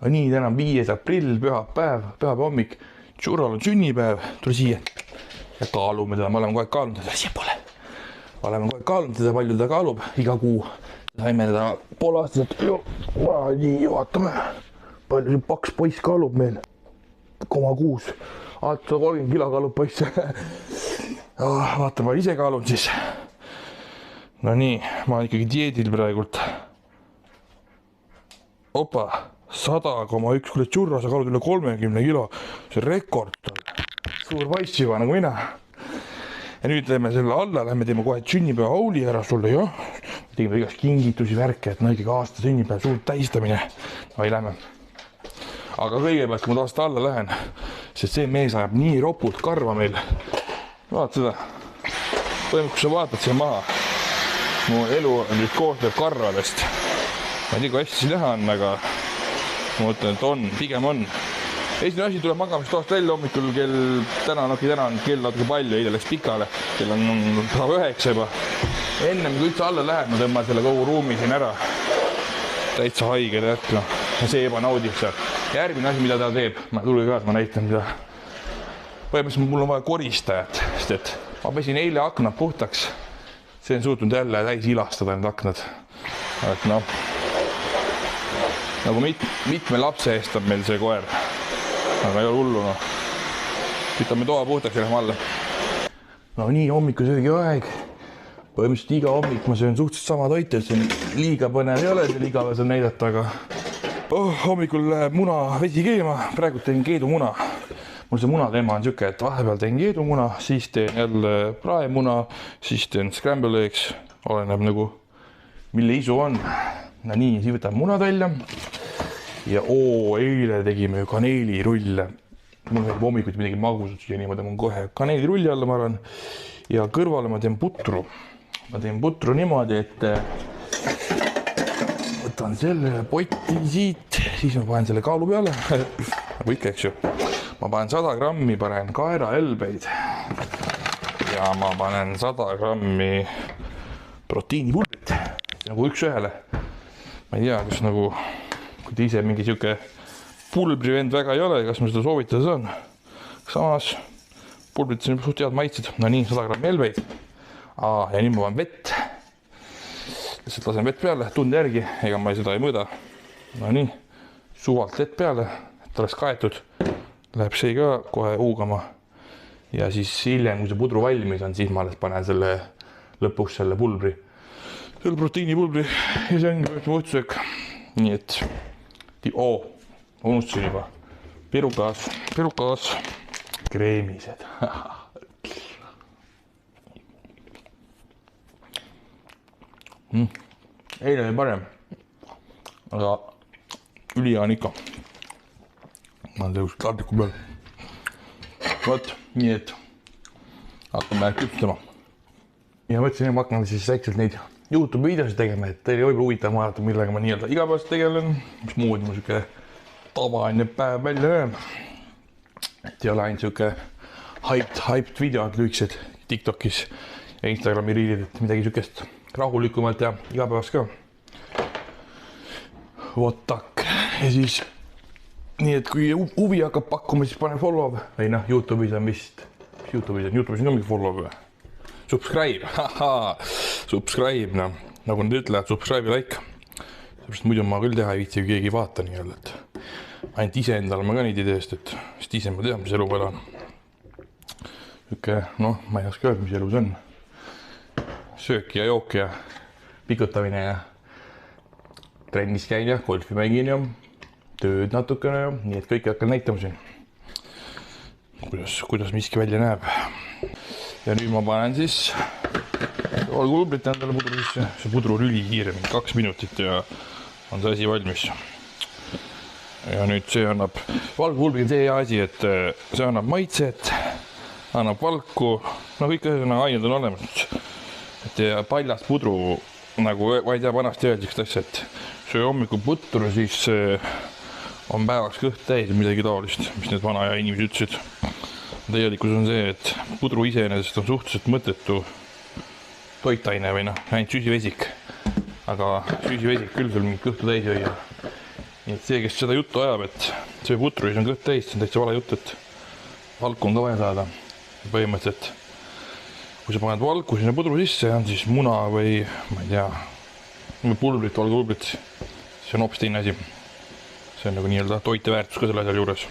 No nii, täna on 5. aprill, pühapäeva hommik. Tšurral on sünnipäev, tule siia ja kaalume teda, me oleme kogu aeg kaalunud teda, siia pole. Oleme kogu aeg kaalunud teda, palju ta kaalub, iga kuu saime teda poolaastased. Nii, vaatame, palju see paks poiss kaalub meil, 0,6, 130 kilo kaalub poiss. Vaatame, ma ise kaalun siis. No nii, ma olen ikkagi dieedil praegult. Opa, 100,1, kuule tšurra, sa kaalud üle 30 kilo, see rekord on suur poiss juba nagu mina. Ja nüüd teeme selle alla, lähme teeme kohe sünnipäeva hauli ära sulle, jah. Tegime igast kingitusi värke, et no ikkagi aasta sünnipäev, suur tähistamine. Vai lähme. Aga kõigepealt, kui ma taast alla lähen, sest see mees ajab nii ropult karva meil. Vaat seda. Põhimõtteliselt, kui sa vaatad siia maha, mu elu on nüüd koostööb karvadest. Ma ei tea, kui hästi siin näha on, aga ma mõtlen, et on, pigem on. Esimene asi tuleb magamistoast välja hommikul täna on kell natuke palju, eile läks pikale, kell on 9 juba. Ennem kui üldse alla läheb, ma tõmban selle kogu ruumi siin ära. Täitsa haige tead, no. Ja see ebanaudib seal. Järgmine asi, mida ta teeb, ma tulge kaas, ma näitan mida. Põhimõtteliselt mul on vaja koristajat, sest et ma pesin eile aknad puhtaks. See on suutnud jälle täis ilastada need aknad. Et noh, nagu mitme lapse eest on meil see koer. Aga ei ole hullu, noh. Kütame toa puhtaks ja lähme alla. No nii, hommiku söögi aeg. Põhimõtteliselt iga hommik ma söön suhteliselt sama toite, et see on liiga põnev ei ole, seal igaves on näidata, aga hommikul läheb muna vesi keema, praegu teen keedumuna. Mul see munateema on siuke, et vahepeal teen keedumuna, siis teen jälle praemuna, siis teen scramble eggs, oleneb nagu mille isu on. No nii, siis võtame munad välja. Ja eile tegime ju kaneelirulle. Mul võib hommikuti midagi magusat ja nii ma tõmban kohe kaneelirulli alla, ma arvan. Ja kõrvale ma teen putru. Ma teen putru niimoodi, et võtan selle poti siit, siis ma panen selle kaalu peale. Nagu ikka, eks ju. Ma panen 100 grammi, panen kaerahelbeid. Ja ma panen 100 grammi proteiinipulbrit. Nagu üks ühele. Ma ei tea, kas nagu kui te ise mingi siuke pulbrivend väga ei ole, kas ma seda soovitada saan. Samas pulbrit on suht head maitsed. No nii, 100 grammi helbeid. Ja nüüd ma panen vett. Lihtsalt lasen vett peale, tunde järgi, ega ma seda ei mõõda. No nii, suvalt vett peale, et oleks kaetud. Läheb see ka kohe huugama. Ja siis hiljem, kui see pudru valmis on, siis ma alles panen selle lõpuks selle pulbri. Selle proteiinipulbri ja see ongi võtsusöök. Nii et ma unustasin juba. Pirukaas, kreemised. Eile oli parem, aga üli on ikka. Ma olen tõusnud laadliku peal. Võt, nii et hakkame küpstama. Ja mõtlesin, et ma hakkan siis väikselt neid YouTube videosid tegema, et teile võib huvitav vaadata, millega ma nii-öelda igapäevast tegelen, mis moodi ma siuke tavaline päev välja näen. Et ei ole ainult siuke hyped videod lühikesed TikTokis ja Instagrami riilid, et midagi siukest rahulikumalt ja igapäevast ka. Votak. Ja siis nii, et kui huvi hakkab pakkuma, siis pane follow või noh, YouTube'is on vist, YouTube'is on ka mingi follow või? Subscribe, subscribe, no. Nagu nad ütlevad, subscribe ja like. Seepärast muidu ma küll teha ei viitsi, kui keegi ei vaata nii-öelda, et ainult ise endale ma ka neid ideest, et sest ise ma tean, mis elu peal on. Üke, noh, ma ei oska öelda, mis elus on. Söök ja jook ja pikutamine ja trennis käin ja golfi mängin ja tööd natukene ja nii, et kõik hakkan näitama siin. Kuidas miski välja näeb. Ja nüüd ma panen siis valgupulbrit endale pudru sisse. See pudru on ülikiiremini, 2 minutit ja on see asi valmis. Ja nüüd see annab, valgupulbri on see hea asi, et see annab maitset, annab valku, no kõik ained on olemas. Et paljast pudru, nagu ma ei tea, vanasti öeldikst asja, et söö hommikul putru, siis on päevaks kõht täis midagi taolist, mis need vana ja inimesed ütlesid. Tegelikult on see, et pudru iseenesest on suhteliselt mõttetu toitaine või noh, ainult süsivesik. Aga süsivesik küll sul mingit kõhtu täis hoia. nii et see, kes seda juttu ajab, et see putruis on kõht täis, see on täitsa vale jutt, et valku on ka vaja saada. Põhimõtteliselt, kui sa paned valku sinna pudru sisse, on siis muna või ma ei tea, pulbrit, valgupulbrit, see on hoopis teine asi. See on nagu nii-öelda toiteväärtus ka selle asjal juures.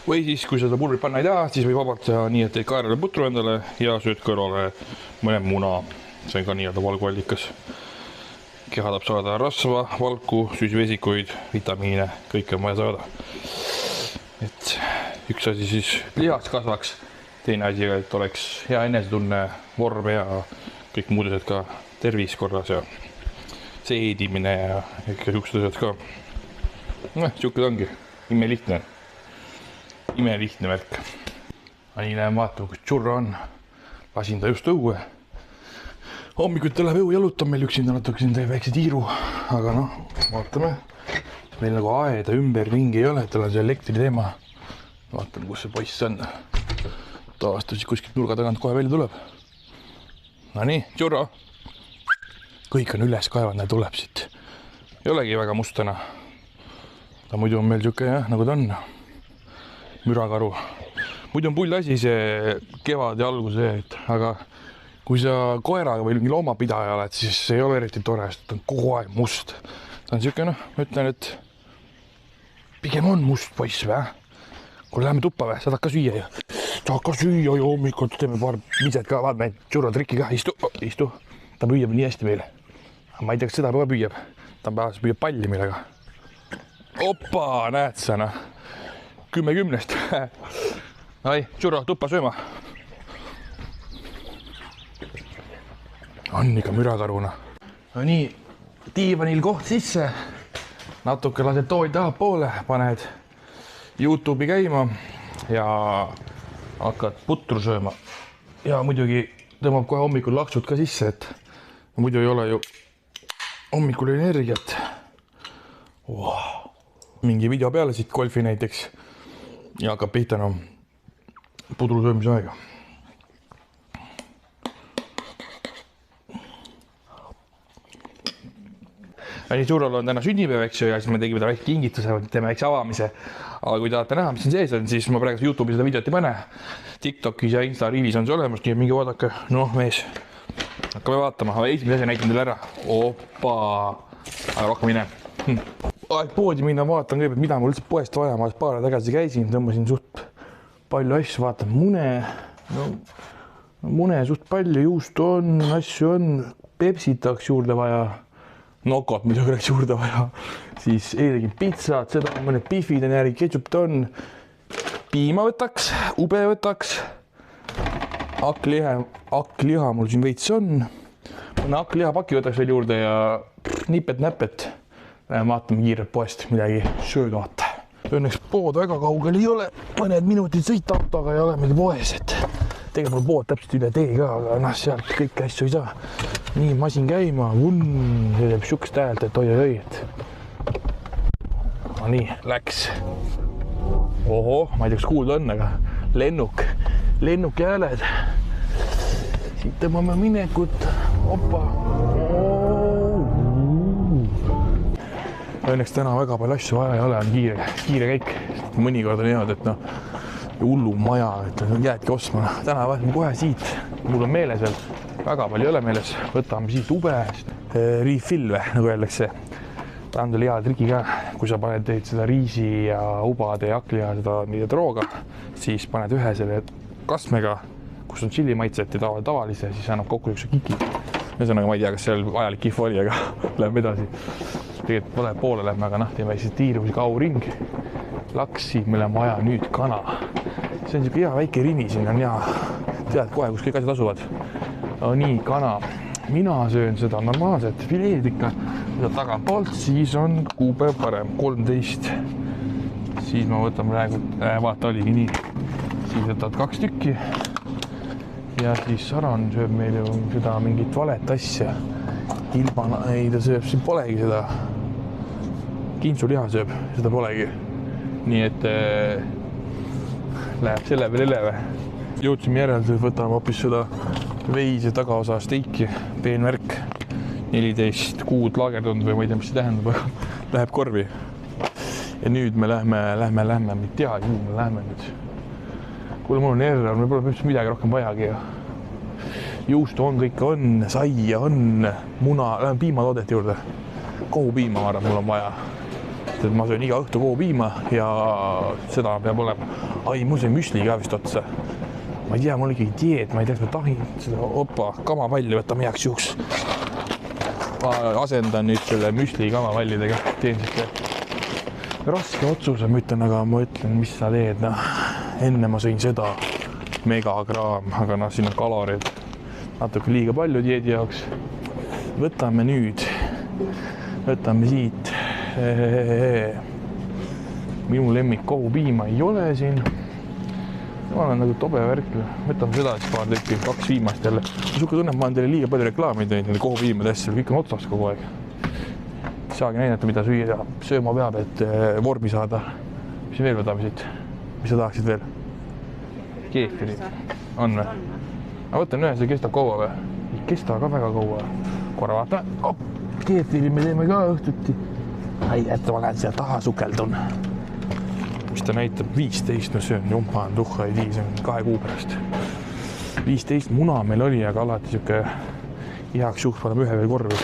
Või siis, kui seda pulbrit panna ei taha, siis võib vabalt teha nii, et teed kaerale putru endale ja sööd kõrvale mõne muna. See on ka nii-öelda valguallikas. Keha tahab saada rasva, valku, süsivesikuid, vitamiine, kõike on vaja saada. Et üks asi siis lihaks kasvaks, teine asi, et oleks hea enesetunne, vorm ja kõik muud asjad ka tervis korras ja seedimine ja ikka siuksed asjad ka. Siukad ongi, imelihtne värk. Nii läheme vaatama, kus Tšurro on. Lasin ta just õue. Hommikuti läheb õu jalutab meil üksinda natuke siin teeb väikse tiiru, aga noh, vaatame. Meil nagu aeda ümber ringi ei ole, et tal on see elektri teema. Vaatame, kus see poiss on. Taastus kuskilt nurga tagant kohe välja tuleb. No nii, Tšurro. Kõik on üles kaevanud, tuleb siit. Ei olegi väga must täna. Ta muidu on meil siuke jah, nagu ta on. Mürakaru. Muidu on pull asi see kevad ja algus, aga kui sa koeraga või mingi loomapidaja oled, siis ei ole eriti tore, sest ta on kogu aeg must. Ta on siuke, noh, ma ütlen, et pigem on must poiss või? Kui läheme tuppa või, saad hakka süüa ja hommikul teeme paar viset ka, vaat meil Tšurro trikki ka, istu. Ta püüab nii hästi meile. Ma ei tea, kas seda ka püüab. Ta püüab palli millega. Opa, näed sa, noh. 10-10. Ai, Tšurro, tuppa sööma. On ikka mürakaruna. No nii, diivanil koht sisse. Natuke lased tooli taha poole, paned YouTube'i käima ja hakkad putru sööma. Ja muidugi tõmbab kohe hommikul laksud ka sisse, et muidu ei ole ju hommikul energiat. Mingi video peale siit golfi näiteks ja hakkab pihta pudru söömise aega. Tšurrol on täna sünnipäev, eks ju, ja siis me tegime ta väike kingituse, teeme väikse avamise. Aga kui tahate näha, mis siin sees on, siis ma praegu YouTube'i seda videot ei pane. TikTokis ja Insta riivis on see olemas, nii et mingi vaadake. Noh, mees, hakkame vaatama. Esimese asja näitan teile ära. Opa, aga rohkem mine. Aeg poodi minna, vaatan kõigepealt, mida mul üldse poest vaja. Ma paar aega tagasi käisin, tõmbasin suht palju asju, vaatan mune. Mune suht palju, juustu on, asju on, Pepsit oleks juurde vaja. Nokot muidugi oleks juurde vaja, siis eelegin pitsat, seda on mõned pihvid on järgi, ketšupit on, piima võtaks, ube võtaks, hakkliha mul siin veits on, mõne hakklihapaki võtaks veel juurde ja nipet-näpet, vaatame kiirelt poest midagi söödavat. Õnneks pood väga kaugel ei ole, mõned minutid sõita autoga ja olemegi poes, et tegelikult mul pood täpselt üle tee ka, aga noh, sealt kõiki asju ei saa. Nii, masin käima, see teeb siukest häält, et oi. No nii, läks. Oho, ma ei tea, kas kuulda on, aga lennuk hääled. Siit tõmbame minekut, opa. Õnneks täna väga palju asju vaja ei ole, on kiire käik. Mõnikord on head, et noh, hullu maja, et jäädki ostma. Täna vaatame kohe siit, mul on meeles veel. Väga palju ei ole meeles, võtame siit ube, refill või, nagu öeldakse. Tahan teile hea triki ka, kui sa paned seda riisi ja ubade ja hakkliha seda rooga, siis paned ühe selle kastmega, kus on tšilli maitset ja tavalise, siis annab kokku üks kiki. Ühesõnaga, ma ei tea, kas seal vajalik kihv oli, aga läheme edasi. Tegelikult vale poole lähme, aga noh, teeme väikse tiirumise kauring. Laksi, meil on vaja nüüd kana. See on siuke hea väike rini, siin on hea. Tead kohe, kus kõik asjad asuvad. No nii, kana. Mina söön seda normaalset fileed ikka. Mida tagantpoolt, siis on kuupäev parem, 13. Siis ma võtan praegu, vaata oligi nii. Siis võtad 2 tükki. Ja siis Saran sööb meil ju seda mingit valet asja. Ilma, ei ta sööb, siin polegi seda. Kintsuliha sööb, seda polegi. Nii et läheb selle peale üle või. Jõudsime järelduses, võtame hoopis seda veise tagaosa steiki, peenvärk, 14 kuud laagerdunud või ma ei tea, mis see tähendab, aga läheb korvi. Ja nüüd me lähme, ma ei tea, kuhu me lähme nüüd. Kuule, mul on error, me pole midagi rohkem vajagi. Juustu on, kõik on, saia on, muna, lähme piimatoodet juurde. Kohupiima, ma arvan, mul on vaja. Sest ma söön iga õhtu kohupiima ja seda peab olema. Ai, mul sai müsli ka vist otsa. Ma ei tea, mul on ikkagi dieet, ma ei tea, kas ma tahin seda kamapalli võtame heaks juhuks. Ma asendan nüüd selle müsli kamapallidega. Teen siis raske otsuse, ma ütlen, aga ma ütlen, mis sa teed. Enne ma sõin seda megagraam, aga siin on kalorid natuke liiga palju dieedi jaoks. Võtame nüüd, võtame siit. Minu lemmik kohupiima ei ole siin. Ma olen nagu tobe värk. Võtame seda siis paar tükki, 2 viimast jälle. Suke tunneb, ma olen teile liiga palju reklaamid teinud nende kohupiimade asjal, kõik on otsas kogu aeg. Saagi näidata, mida sööma peab, et vormi saada. Mis veel võtame siit? Mis sa tahaksid veel? Keefiri. On või? Ma võtan ühe, see kestab kaua või? Ei kesta ka väga kaua. Korra vaatame. Keefiri me teeme ka õhtuti. Ai, et ma lähen siia taha sukeldun. Mis ta näitab? 15, no see on jumpaan, tuhha ei tii, see on 2 kuu pärast. 15 muna meil oli, aga alati siuke heaks juhks paneme ühe veel korvi.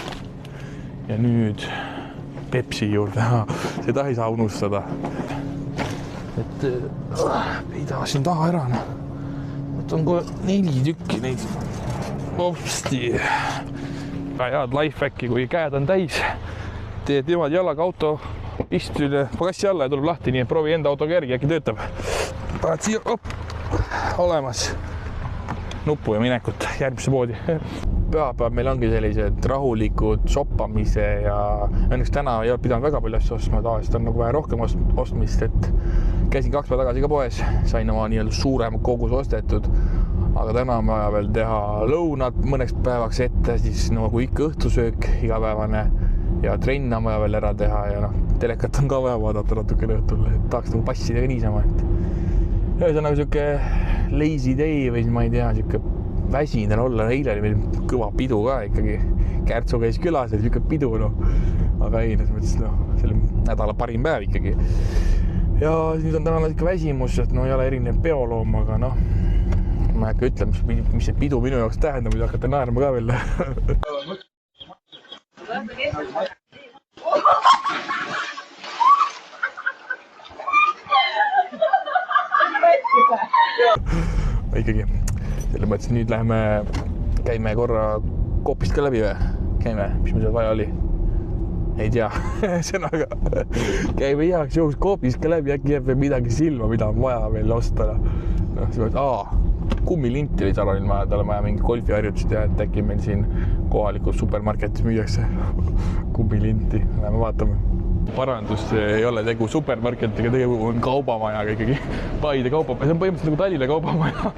Ja nüüd Pepsi juurde, seda ei saa unustada. Et ei taha siin taha ära. Võtan kohe 4 tükki neid. Opsti. Head lifehacki, kui käed on täis, teed niimoodi jalaga auto istud pagassi alla ja tuleb lahti, nii et proovi enda autoga järgi, äkki töötab. Paned siia, olemas nuppu ja minekut järgmisse poodi. Pühapäev meil ongi sellised rahulikud shoppamise ja õnneks täna ei ole pidanud väga palju asju ostma, tavaliselt on nagu vähe rohkem ostmist, et käisin 2 päeva tagasi ka poes, sain oma nii-öelda suurema kogus ostetud, aga täna on vaja veel teha lõunad mõneks päevaks ette, siis nagu ikka õhtusöök igapäevane ja trenn on vaja veel ära teha ja telekat on ka vaja vaadata natukene õhtul, et tahaks nagu passidega niisama, et ühesõnaga siuke lazy day või ma ei tea, siuke väsinen olla, eile oli meil kõva pidu ka ikkagi, Kärtsu käis külas ja siuke pidu, aga ei, selle nädala parim päev ikkagi. Ja nüüd on täna natuke väsimus, et ei ole erinev peoloom, aga ma ei hakka ütlema, mis see pidu minu jaoks tähendab, mida hakkate naerma ka veel. Ikkagi, selle mõttes nüüd läheme, käime korra Coopist ka läbi või? Käime, mis meil seal vaja oli? Ei tea, sõnaga käime heaks juhuks Coopist ka läbi, äkki jääb veel midagi silma, mida on vaja veel osta. Kummilinti oli Sarolil vaja, tal on vaja mingi golfiharjutust ja et äkki meil siin kohalikus supermarketis müüakse kummilinti. Läheme vaatame. Parandus ei ole tegu supermarketiga, tegu on kaubamajaga ikkagi. Paide kaubamaja, see on põhimõtteliselt nagu Tallinna kaubamaja.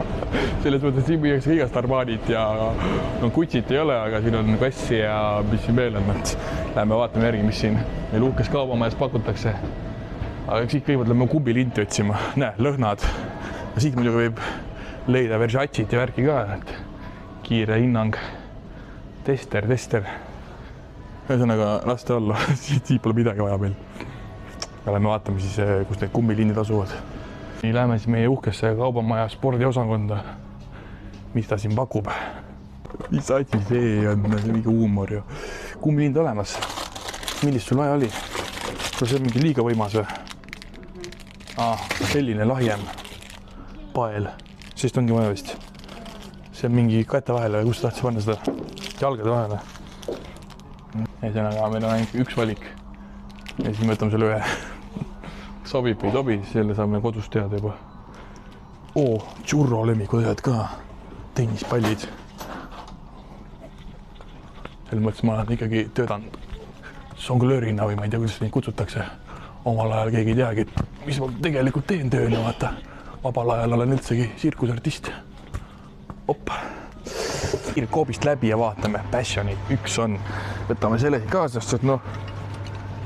Selles mõttes siin müüakse igast Armanit ja Kutsit ei ole, aga siin on Kassi ja mis siin veel on. Läheme vaatame järgi, mis siin meil uhkes kaubamajas pakutakse. Aga siit kõigepealt lähme kummilinti otsima. Näe, lõhnad. Ja siit muidugi võib leida Versace't ja värki ka, et kiire hinnang. Tester. Ühesõnaga, laste olla, siit pole midagi vaja meil. Lähme vaatame siis, kus need kummilinnid asuvad. Nii läheme siis meie uhkesse kaubamaja spordiosakonda. Mis ta siin pakub? Mis asi see on? See on mingi huumor ju. Kummilind olemas. Millist sul vaja oli? See on mingi liiga võimas või? Selline lahjem pael. Sest ongi vaja vist. See on mingi käte vahele või kus tahtis panna seda? Jalgade vahele. Ühesõnaga, meil on ainult üks valik ja siis me võtame selle ühe. Sobib või ei sobi, selle saame kodus teada juba. Churro lemmikuasjad ka. Tennispallid. Selles mõttes ma olen ikkagi töötanud songlöörina või ma ei tea, kuidas neid kutsutakse. Omal ajal keegi ei teagi, mis ma tegelikult teen tööna, vaata. Vabal ajal olen üldsegi sirkusartist. Coopist läbi ja vaatame. Passionit üks on. Võtame selle kaasast, et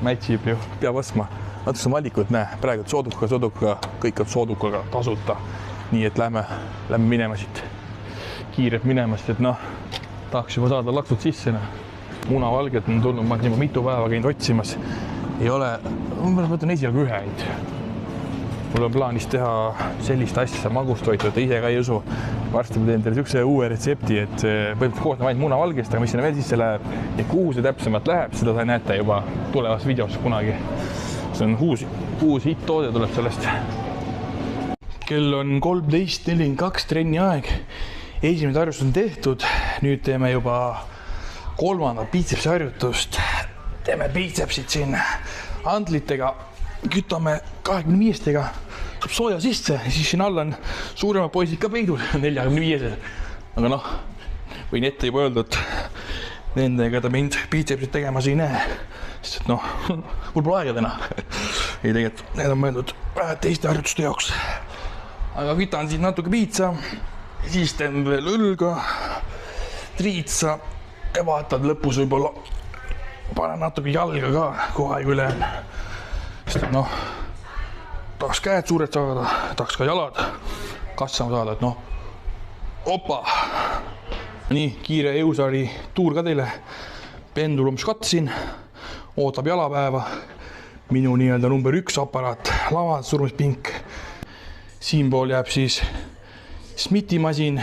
matchib ju, peab ostma. Natus on valikut, näe, praegu sooduka, kõik on soodukaga tasuta. Nii et lähme minema siit. Kiirelt minemast, et tahaks juba saada laksud sisse. Munavalget on tulnud, ma olen juba mitu päeva käinud otsimas. ei ole, ma võtan esialgu üheid. Mul on plaanis teha sellist asja magustoitu, et ise ka ei usu. Varsti ma teen teile sükse uue retsepti, et põhimõtteliselt koosneb ainult munavalgest, aga mis sinna veel sisse läheb ja kuhu see täpsemalt läheb, seda te näete juba tulevas videos kunagi. See on uus hitt-toode tuleb sellest. Kell on 13:42 trenni aeg. Esimene harjutus on tehtud. Nüüd teeme juba 3. biitsepsi harjutust. Teeme biitsepsid siin handlitega. Kütame 25-stega. Saab sooja sisse. Siis siin all on suuremad poisid ka peidul. 45-sed. Aga võin ette juba öelda, et nendega ta mind biitsepsid tegema siin ei näe. Sest et mul pole aega täna. Ei tegelikult, need on mõeldud teiste harjutuste jaoks. Aga kütan siin natuke piitsa, siis teen veel õlga, triitsa ja vaatad lõpus võib-olla panen natuke jalga ka, kohe üle on. Sest tahaks käed suured saada, tahaks ka jalad kasvama saada, et opa! Nii, kiire jõusaari tuur ka teile. Pendulums katsin, ootab jalapäeva. Minu nii-öelda number 1 aparaat, laval surmispink. Siinpool jääb siis Smithi masin.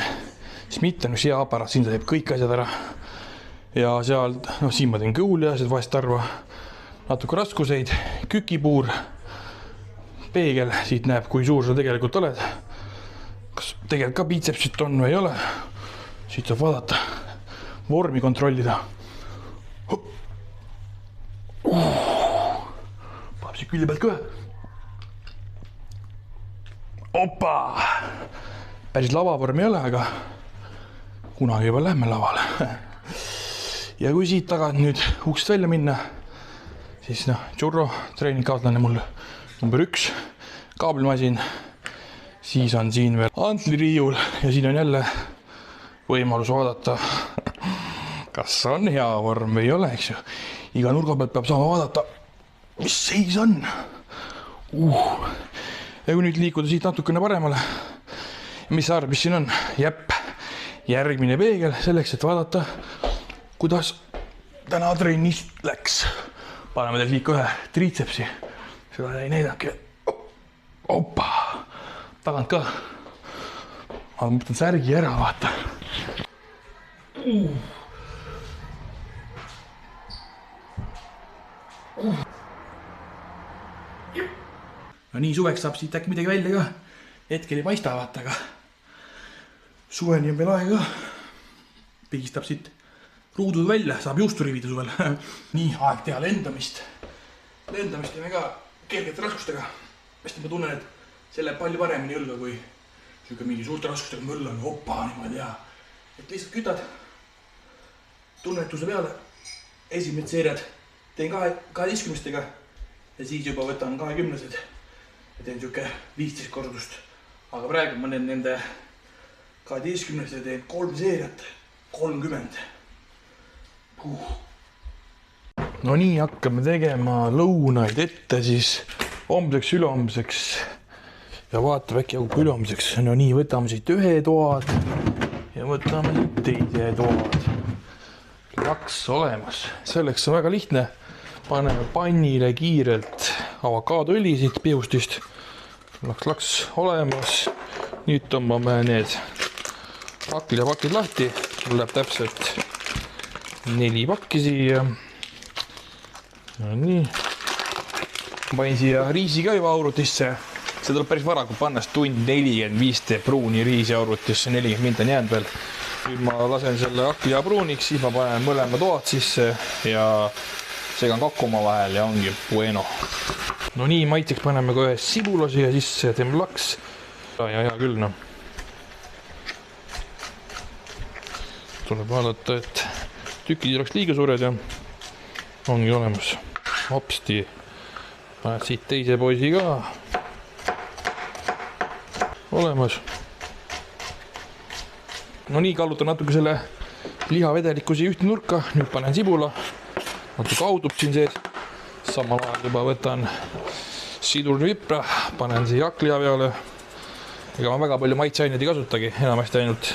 Smith on üks hea aparaat, siin ta teeb kõik asjad ära. Ja seal, siin ma teen kõuliasjad vahest arva. Natuke raskuseid, kükipuur, peegel, siit näeb, kui suur sa tegelikult oled. Kas tegelikult ka biitsepsit on või ei ole. Siit saab vaadata, vormi kontrollida. Paneb siit külje pealt kõhe. Opa! Päris lavavorm ei ole, aga kunagi juba lähme lavale. Ja kui siit tagant nüüd uksest välja minna, siis Churro, treeningkaaslane mul number 1, kaablimasin, siis on siin veel antliriiul ja siin on jälle võimalus vaadata, kas on hea vorm või ei ole, eks ju. Iga nurga pealt peab saama vaadata, mis seis on. Ja kui nüüd liikuda siit natukene paremale, mis sa arvad, mis siin on? Jäpp, järgmine peegel selleks, et vaadata, kuidas täna trennis läks. Paneme teil liiku ühe triitsepsi. Seda ei näidake. Opa! Tagant ka. Ma mõtlen särgi ära, vaata. No nii suveks saab siit äkki midagi välja ka. Hetkel ei paista vaata, aga suveni on veel aega ka. Pigistab siit ruudud välja, saab juustu rivida suvel. Nii, aeg teha lendamist. Lendamist teeme ka kergete raskustega. Hästi ma tunnen, et see läheb palju paremini õlga, kui mingi suurte raskustega mõll on. Opa, niimoodi ja. Et lihtsalt kütad tunnetuse peale. Esimesed seeriad teen 12-stega ja siis juba võtan 20-sed ja teen siuke 15 kordust. Aga praegu ma nende 12-ste teen 3 seeriat, 30. No nii hakkame tegema lõunaid ette siis homseks, ülehomseks ja vaatab äkki jagub ülehomseks. No nii, võtame siit ühe toad ja võtame siit teise toad. Laks olemas. Selleks on väga lihtne. Paneme pannile kiirelt avokaadoõli siit pihustist. Laks olemas. Nüüd tõmbame need pakid ja pakid lahti. Mul läheb täpselt 4 pakki siia. No nii. Panin siia riisi ka juba aurutisse. See tuleb päris varakult panna, tund 45 teeb pruuni riisi aurutisse. 40 minta on jäänud veel. Nüüd ma lasen selle aklia pruuniks, siis ma panen mõlema toad sisse ja segan kakkuma vahel ja ongi bueno. No nii, maitseks paneme ka ühe sibula siia sisse, teeme laks. Ja küll, Tuleb vaadata, et tükid ei oleks liiga suured ja ongi olemas. Hopsti. Paned siit teise poisi ka. Olemas. No nii, kallutan natuke selle lihavedeliku siia ühte nurka. Nüüd panen sibula. Natuke audub siin sees. Samal ajal juba võtan sidurnivipra. Panen siia hakliha peale. Ega ma väga palju maitseaineid ei kasutagi. Enamasti ainult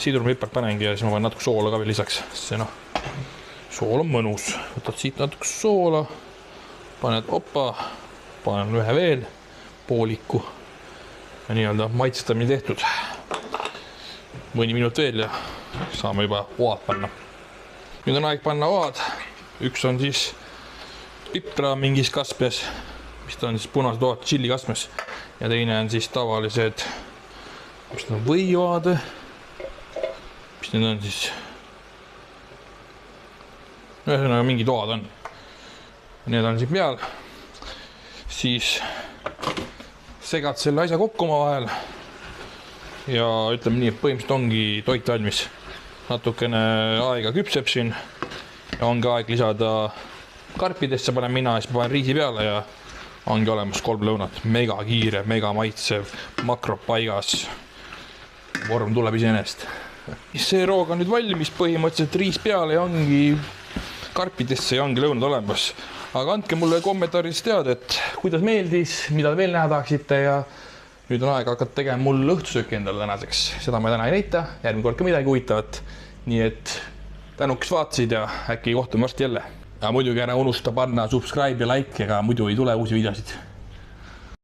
sidurniviprat panengi ja siis ma panen natuke soola ka veel lisaks. See sool on mõnus. Võtad siit natuke soola. paned opa, panen ühe veel pooliku ja nii-öelda maitstamine tehtud. Mõni minut veel ja saame juba oad panna. Nüüd on aeg panna oad. Üks on siis pipra mingis kastmes, mis ta on siis punased oad tšilli kastmes ja teine on siis tavalised, mis on võioad, mis need on siis, ühesõnaga mingid oad on. Need on siin peal, siis segad selle asja kokku oma vahel ja ütleme nii, et põhimõtteliselt ongi toit valmis. Natukene aega küpseb siin ja ongi aeg lisada karpidesse, panen mina ja siis panen riisi peale ja ongi olemas 3 lõunat. Mega kiire, mega maitsev, makrop paigas. Vorm tuleb iseenesest. See roog on nüüd valmis, põhimõtteliselt riis peale ja ongi karpidesse ja ongi lõunad olemas. Aga andke mulle kommentaaris teada, et kuidas meeldis, mida veel näha tahaksite ja nüüd on aeg hakata tegema mul õhtusööki endale tänaseks. Seda ma täna ei näita, järgmine kord ka midagi huvitavat. Nii et tänukes vaatasid ja äkki kohtume varsti jälle. Ja muidugi ära unusta panna subscribe ja like, ega muidu ei tule uusi videosid.